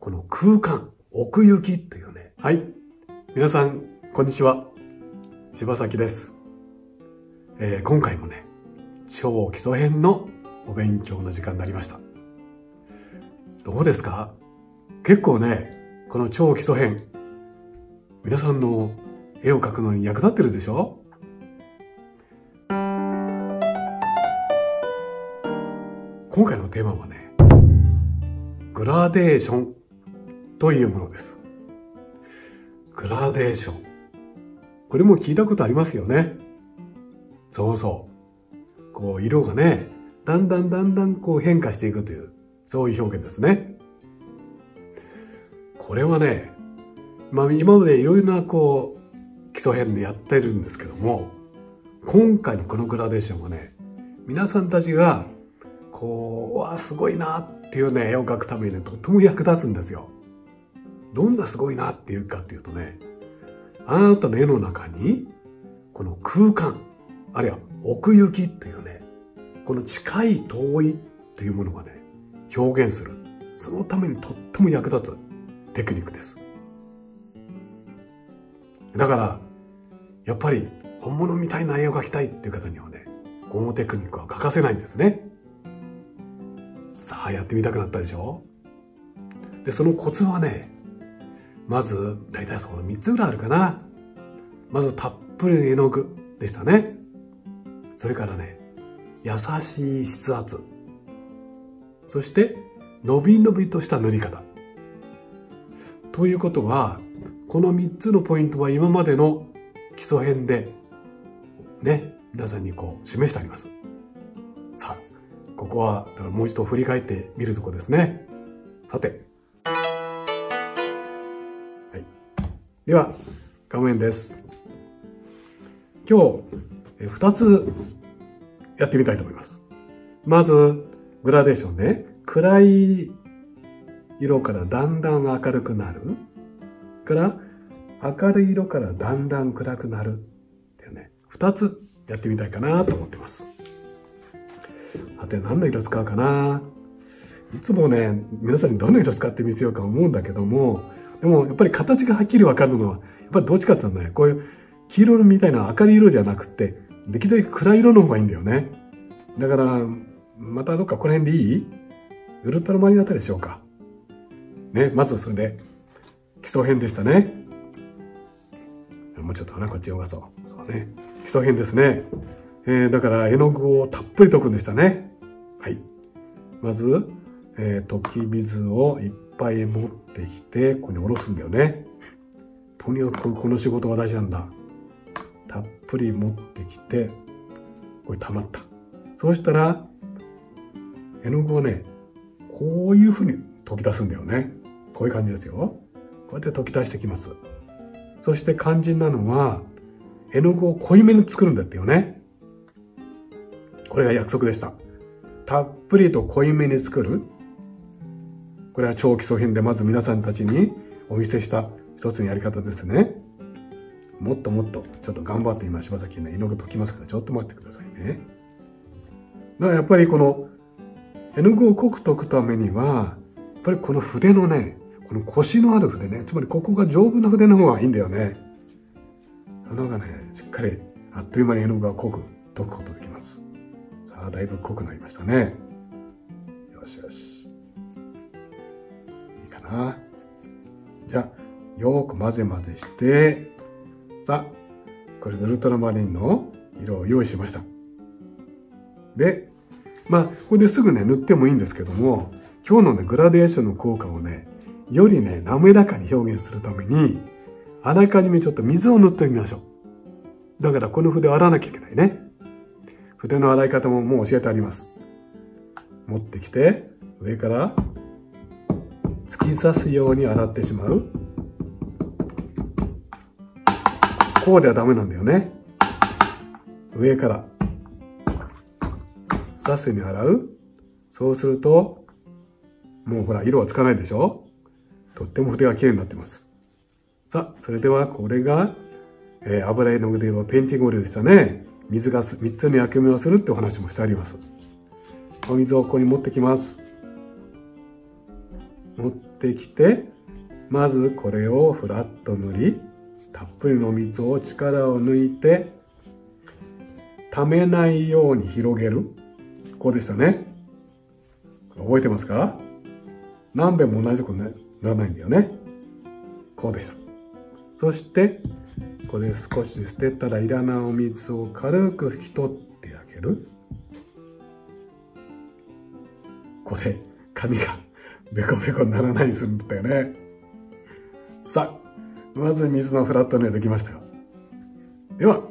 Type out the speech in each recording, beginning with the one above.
この空間、奥行きっていうね。はい。皆さん、こんにちは。柴崎です。今回もね、超基礎編のお勉強の時間になりました。どうですか？結構ね、この超基礎編、皆さんの絵を描くのに役立ってるでしょ？今回のテーマはね、グラデーションというものです。グラデーション。これも聞いたことありますよね。そうそう。こう、色がね、だんだんこう変化していくという、そういう表現ですね。これはね、今までいろいろなこう、基礎編でやってるんですけども、今回のこのグラデーションはね、皆さんたちが、こう、わあ、すごいなっていうね、絵を描くためにね、とっても役立つんですよ。どんなすごいなっていうかっていうとね、あなたの絵の中に、この空間、あるいは奥行きっていうね、この近い遠いというものがね、表現する。そのためにとっても役立つテクニックです。だから、やっぱり本物みたいな絵を描きたいっていう方にはね、このテクニックは欠かせないんですね。さあ、やってみたくなったでしょ？で、そのコツはね、まず、だいたいその3つぐらいあるかな。まず、たっぷりの絵の具でしたね。それからね、優しい筆圧。そして、のびのびとした塗り方。ということは、この3つのポイントは今までの基礎編で、ね、皆さんにこう、示してあります。さあ、ここは、だからもう一度振り返ってみるところですね。さて。はい。では、画面です。今日、2つやってみたいと思います。まず、グラデーションね。暗い色からだんだん明るくなる。から明るい色からだんだん暗くなるっていうね、2つやってみたいかなと思ってます。さて、何の色使うかな。いつもね、皆さんにどの色使ってみせようか思うんだけども、でもやっぱり形がはっきり分かるのは、やっぱりどっちかっていうとね、こういう黄色みたいな明るい色じゃなくて、できるだけ暗い色の方がいいんだよね。だから、またどっかこの辺でいい？ウルトラマリンあたりでしょうか。ね、まずそれで、基礎編でしたね。もうちょっとこっちを動かそう。そうね。基礎編ですね。だから絵の具をたっぷり溶くんでしたね。はい。まず、溶き水をいっぱい持ってきて、ここに下ろすんだよね。とにかくこの仕事が大事なんだ。たっぷり持ってきて、これ溜まった。そうしたら、絵の具をね、こういうふうに溶き出すんだよね。こういう感じですよ。こうやって溶き出してきます。そして肝心なのは、絵の具を濃いめに作るんだってよね。これが約束でした。たっぷりと濃いめに作る。これは超基礎編でまず皆さんたちにお見せした一つのやり方ですね。もっともっとちょっと頑張って今柴崎ね、絵の具溶きますからちょっと待ってくださいね。だからやっぱりこの絵の具を濃く溶くためには、やっぱりこの筆のね、このコシのある筆ね、つまりここが丈夫な筆の方がいいんだよね。その方がね、しっかりあっという間に絵の具が濃く溶くことができます。さあ、だいぶ濃くなりましたね。よしよし。いいかな。じゃあ、よーく混ぜ混ぜして、さあ、これウルトラマリンの色を用意しました。で、これですぐね、塗ってもいいんですけども、今日のね、グラデーションの効果をね、よりね、滑らかに表現するために、あらかじめちょっと水を塗ってみましょう。だからこの筆を洗わなきゃいけないね。筆の洗い方ももう教えてあります。持ってきて、上から突き刺すように洗ってしまう。こうではダメなんだよね。上から刺すように洗う。そうすると、もうほら、色はつかないでしょ？とっても筆が綺麗になってます。さあ、それではこれが、油絵の具で言えばペインティングオイルでしたね。水が3つの役目をするってお話もしてあります。お水をここに持ってきます。持っってきて、まずこれをフラッと塗り、たっぷりの水を力を抜いて、溜めないように広げる。こうでしたね。覚えてますか？何遍も同じことにならないんだよね。こうでした。そして、これ少し捨てたらいらないお水を軽く拭き取ってあげる。これ、髪がベコベコにならないようにするんだよね。さあ、まず水のフラット塗りできましたよ。では、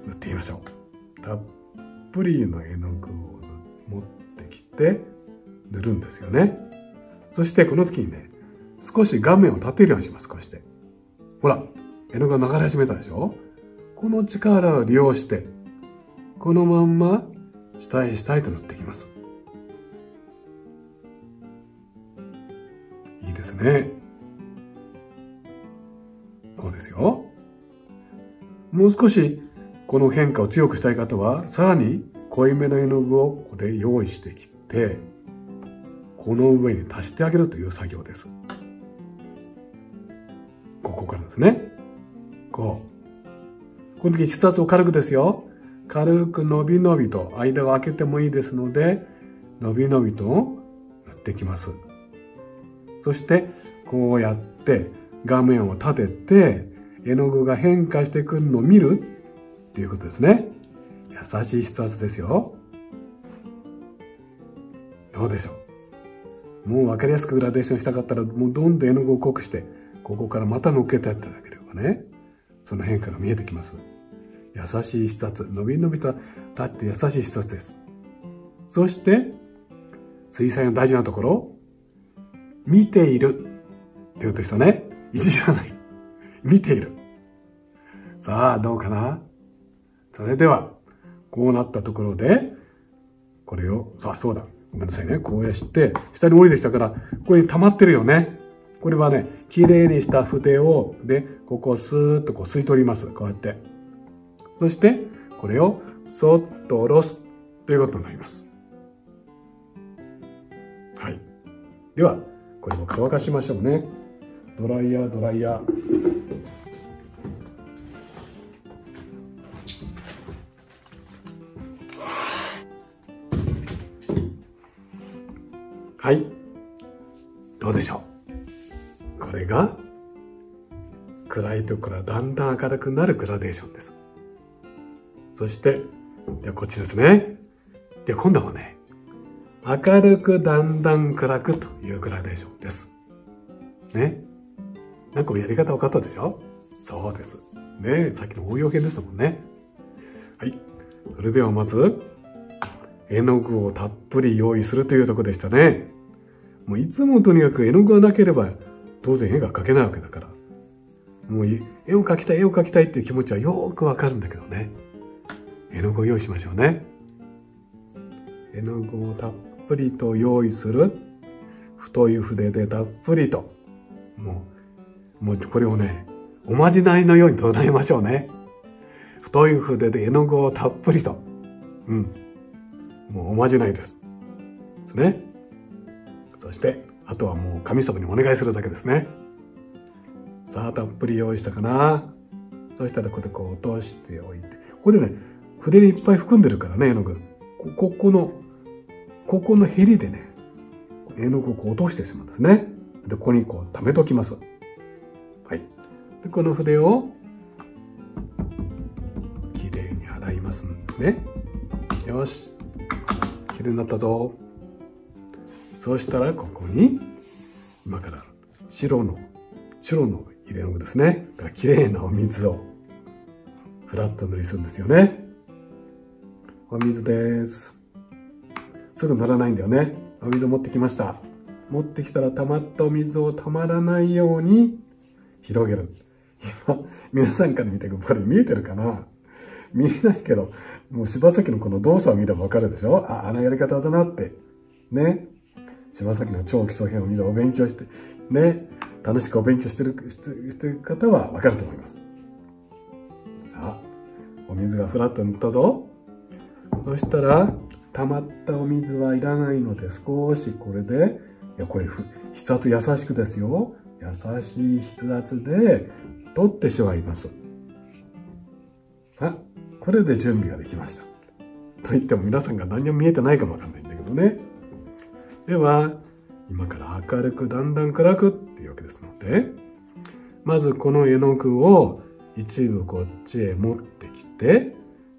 塗ってみましょう。たっぷりの絵の具を持ってきて塗るんですよね。そしてこの時にね、少し画面を立てるようにします。こうして。ほら、絵の具が流れ始めたでしょ？この力を利用して、このまんま下へ下へと塗っていきます。いいですね。こうですよ。もう少しこの変化を強くしたい方は、さらに濃いめの絵の具をここで用意してきて、この上に足してあげるという作業です。ここからですね。この時筆圧を軽くですよ。軽く伸び伸びと、間を空けてもいいですので、伸び伸びと塗っていきます。そして、こうやって画面を立てて、絵の具が変化してくるのを見るっていうことですね。優しい筆圧ですよ。どうでしょう？もう分かりやすくグラデーションしたかったら、もうどんどん絵の具を濃くして、ここからまた乗っけてやっていただければね、その変化が見えてきます。優しい筆圧、伸び伸びと立って優しい筆圧です。そして、水彩の大事なところ、見ているっていうことでしたね。いじらない。見ている。さあ、どうかな？それでは、こうなったところで、これを、そうだ。ごめんなさいね。こうやって、下に降りてきたから、ここに溜まってるよね。これはね、きれいにした筆を、で、ここをスーッとこう吸い取ります。こうやって。そして、これをそっと下ろすということになります。はい。では、これを乾かしましょうね。ドライヤー、ドライヤー。はい。どうでしょう？これが、暗いところからだんだん明るくなるグラデーションです。そして、ではこっちですね。で、今度はね、明るくだんだん暗くというグラデーションです。ね。なんかやり方分かったでしょ？そうです。ね、さっきの応用編ですもんね。はい。それではまず、絵の具をたっぷり用意するというところでしたね。もういつもとにかく絵の具がなければ当然絵が描けないわけだから。もう絵を描きたい、絵を描きたいっていう気持ちはよーくわかるんだけどね。絵の具を用意しましょうね。絵の具をたっぷりと用意する。太い筆でたっぷりと。もうこれをね、おまじないのように唱えましょうね。太い筆で絵の具をたっぷりと。もうおまじないです。ですね。そして、あとはもう神様にお願いするだけですね。さあ、たっぷり用意したかな。そしたらここでこう落としておいて。ここでね、筆にいっぱい含んでるからね、絵の具。ここのヘリでね、絵の具をこう落としてしまうんですね。で、ここにこう溜めときます。はい。で、この筆を、きれいに洗いますね。よし。きれいになったぞ。そうしたら、ここに、今から白の入れの具ですね。だからきれいなお水を、フラット塗りするんですよね。お水です。すぐ塗らないんだよね。お水持ってきました。持ってきたら溜まったお水をたまらないように広げる。今、皆さんから見て、これ見えてるかな？見えないけど、もう柴崎のこの動作を見ればわかるでしょ？あのやり方だなって。ね。柴崎の超基礎編を見てお勉強して、ね。楽しくお勉強してる方はわかると思います。さあ、お水がフラットに塗ったぞ。そしたら、溜まったお水はいらないので、少しこれでや、これ、筆圧優しくですよ。優しい筆圧で取ってしまいます。あ、これで準備ができました。と言っても皆さんが何も見えてないかもわかんないんだけどね。では、今から明るくだんだん暗くっていうわけですので、まずこの絵の具を一部こっちへ持ってきて、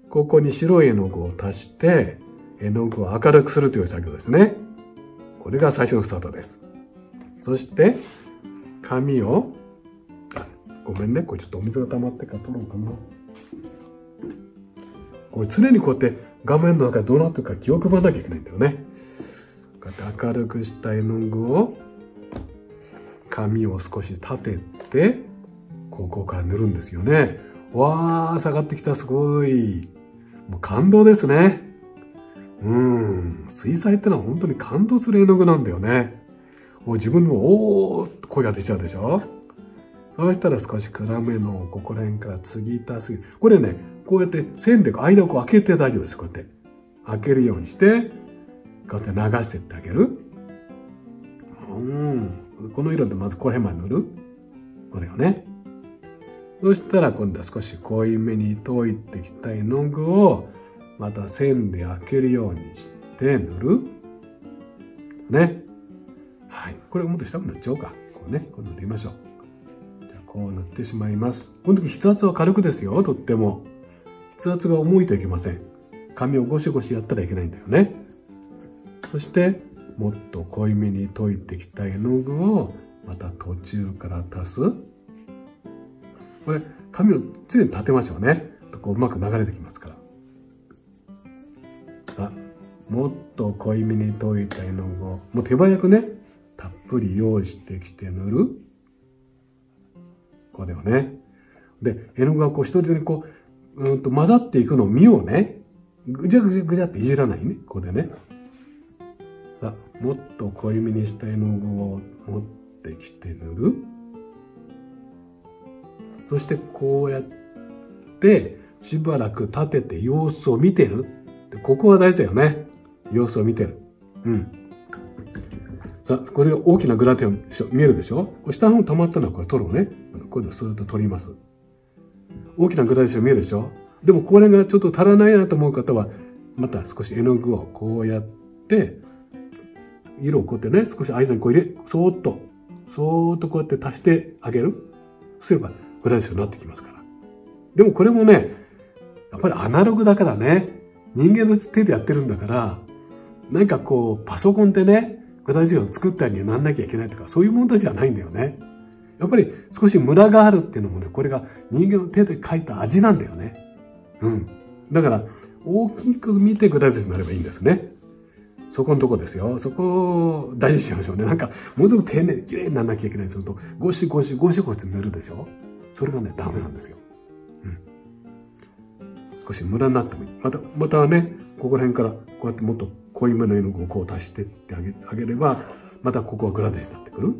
ここに白い絵の具を足して、絵の具を明るくするという作業ですね。これが最初のスタートです。そして、紙を、ごめんね、これちょっとお水が溜まってから取ろうかな。これ常にこうやって画面の中でどうなってるか気を配らなきゃいけないんだよね。こうやって明るくした絵の具を、紙を少し立てて、ここから塗るんですよね。わー、下がってきた、すごい。もう感動ですね。水彩ってのは本当に感動する絵の具なんだよね。もう自分もおーっと声が出ちゃうでしょ。そうしたら少し暗めのここら辺から継ぎ足す。これね、こうやって線で間をこう開けて大丈夫です。こうやって。開けるようにして、こうやって流していってあげる。この色でまずこの辺まで塗る。これをね。そしたら今度は少し濃いめに溶いてきた絵の具をまた線で開けるようにして塗る。ね。はい。これもっと下も塗っちゃおうか。こうね。こう塗りましょう。じゃあこう塗ってしまいます。この時筆圧は軽くですよ。とっても。筆圧が重いといけません。紙をゴシゴシやったらいけないんだよね。そして、もっと濃いめに溶いてきた絵の具をまた途中から足す。これ、紙を常に立てましょうね。こううまく流れてきますから。さあ、もっと濃いめに溶いた絵の具を、もう手早くね、たっぷり用意してきて塗る。これをね。で、絵の具がこう一人でこう、混ざっていくのを見ようね。ぐじゃぐじゃぐじゃっていじらないね。ここでね。さあ、もっと濃いめにした絵の具を持ってきて塗る。そしてこうやってしばらく立てて様子を見てる。ここは大事だよね。様子を見てる。さあ、これが大きなグラデーション見えるでしょ。これ下の方溜まったのはこれ取るのね。これでスーッと取ります。大きなグラデーション見えるでしょ。でもこれがちょっと足らないなと思う方は、また少し絵の具をこうやって、色をこうやってね、少し間にこう入れ、そーっとこうやって足してあげる。そうすればグラデーションになってきますから。でもこれもね、やっぱりアナログだからね、人間の手でやってるんだから、なんかこう、パソコンでね、グラデーションを作ったりになんなきゃいけないとか、そういう問題じゃないんだよね。やっぱり少しムラがあるっていうのもね、これが人間の手で描いた味なんだよね。だから、大きく見てグラデーションになればいいんですね。そこのとこですよ。そこを大事にしましょうね。なんか、ものすごく丁寧に綺麗にならなきゃいけないとすると、ゴシゴシ塗るでしょ。それがね、ダメなんですよ。少しムラになってもいい。またね、ここら辺からこうやってもっと濃いめの絵の具をこう足してってあげれば、またここはグラデーションになってくる。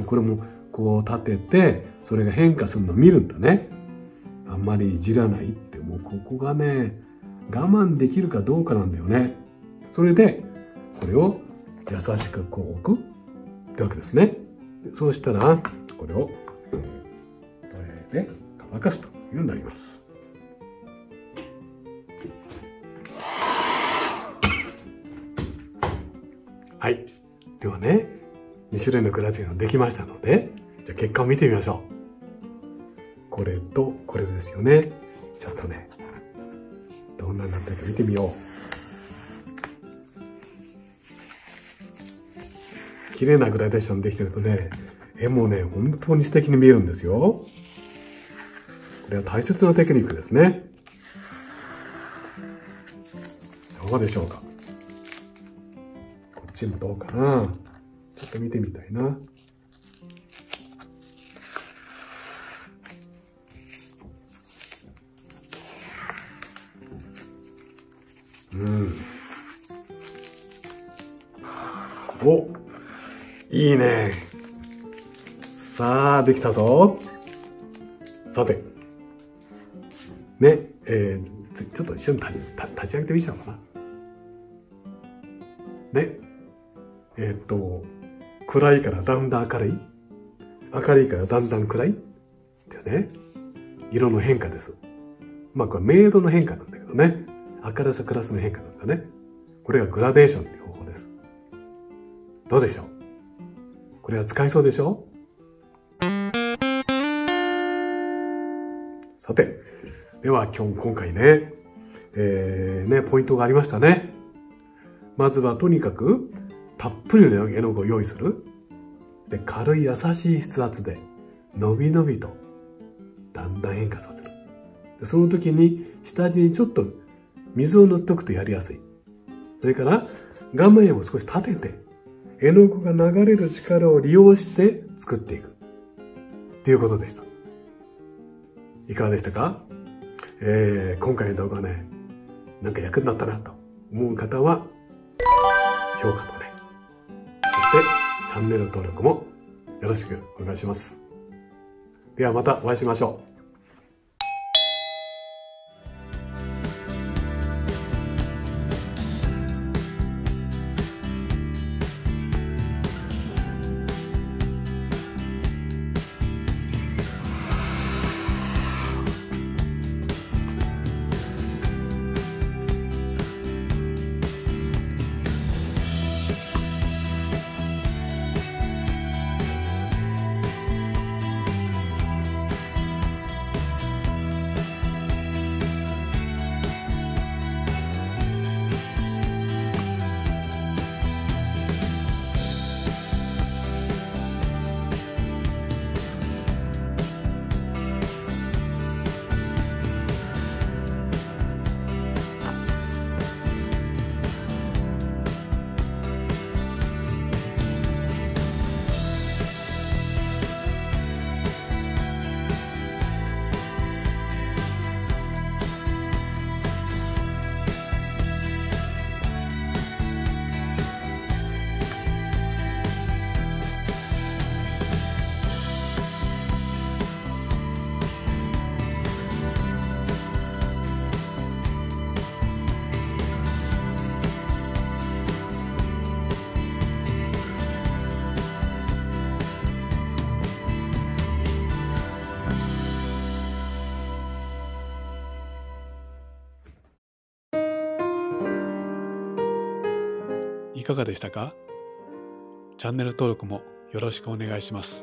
これもこう立てて、それが変化するのを見るんだね。あんまりいじらないって、もうここがね、我慢できるかどうかなんだよね。それで、これを優しくこう置くってわけですね。そうしたら、これを、トレーで乾かすというようになります。はい。ではね、2種類のグラデーションができましたので、じゃあ結果を見てみましょう。これとこれですよね。ちょっとね、どんなになってるか見てみよう。綺麗なグラデーションできてるとね、絵もね、本当に素敵に見えるんですよ。これは大切なテクニックですね。どうでしょうか。こっちもどうかな。ちょっと見てみたいな。お、いいね。さあ、できたぞ。さて。ね、ちょっと一緒に立ち上げてみちゃおうかな。ね。暗いからだんだん明るい、明るいからだんだん暗いっていうね、色の変化です。まあこれ明度の変化なんだけどね、明るさ暗さの変化なんだね。これがグラデーションっていう方法です。どうでしょう？これは使えそうでしょ？さて、では今回ね、ポイントがありましたね。まずはとにかくたっぷりの絵の具を用意する。で、軽い優しい筆圧でのびのびとだんだん変化させる。でその時に下地にちょっと水を塗っておくとやりやすい。それから顔面を少し立てて絵の具が流れる力を利用して作っていくっていうことでした。いかがでしたか？今回の動画ね、なんか役になったなと思う方は評価とね、そしてチャンネル登録もよろしくお願いします。ではまたお会いしましょう。いかがでしたか？チャンネル登録もよろしくお願いします。